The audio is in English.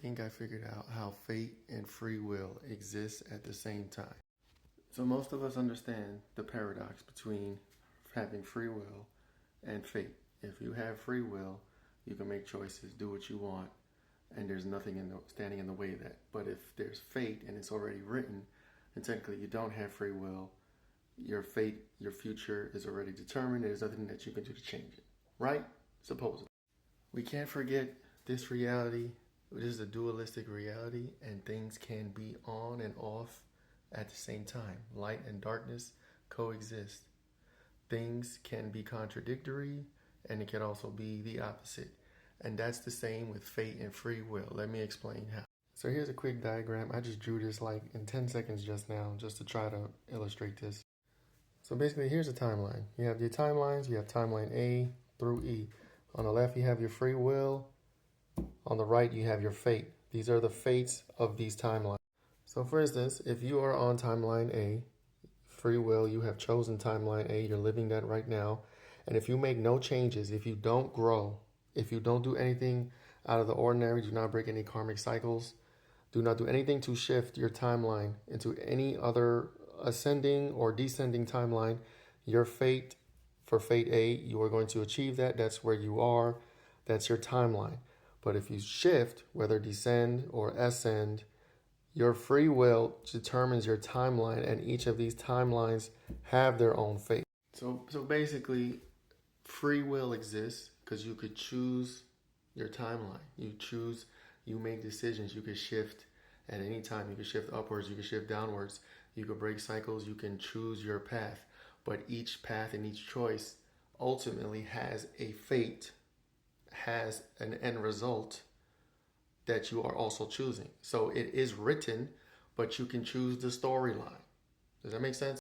think I figured out how fate and free will exist at the same time. So most of us understand the paradox between having free will and fate. If you have free will, you can make choices, do what you want, and there's nothing standing in the way of that. But if there's fate and it's already written, and technically you don't have free will, your fate, your future is already determined. There's nothing that you can do to change it, right? Supposedly. We can't forget this reality. This is a dualistic reality, and things can be on and off at the same time. Light and darkness coexist. Things can be contradictory, and it can also be the opposite. And that's the same with fate and free will. Let me explain how. So here's a quick diagram. I just drew this like in 10 seconds just now, just to try to illustrate this. So basically, here's a timeline. You have your timelines. You have timeline A through E. On the left, you have your free will. On the right, you have your fate. These are the fates of these timelines. So for instance, if you are on timeline A, free will, you have chosen timeline A, you're living that right now. And if you make no changes, if you don't grow, if you don't do anything out of the ordinary, do not break any karmic cycles, do not do anything to shift your timeline into any other ascending or descending timeline, your fate, for fate A, you are going to achieve that. That's where you are. That's your timeline. But if you shift, whether descend or ascend, your free will determines your timeline, and each of these timelines have their own fate. So basically, free will exists because you could choose your timeline. You make decisions. You could shift at any time. You could shift upwards. You could shift downwards. You could break cycles. You can choose your path. But each path and each choice ultimately has a fate, has an end result that you are also choosing. So it is written, but you can choose the storyline. Does that make sense?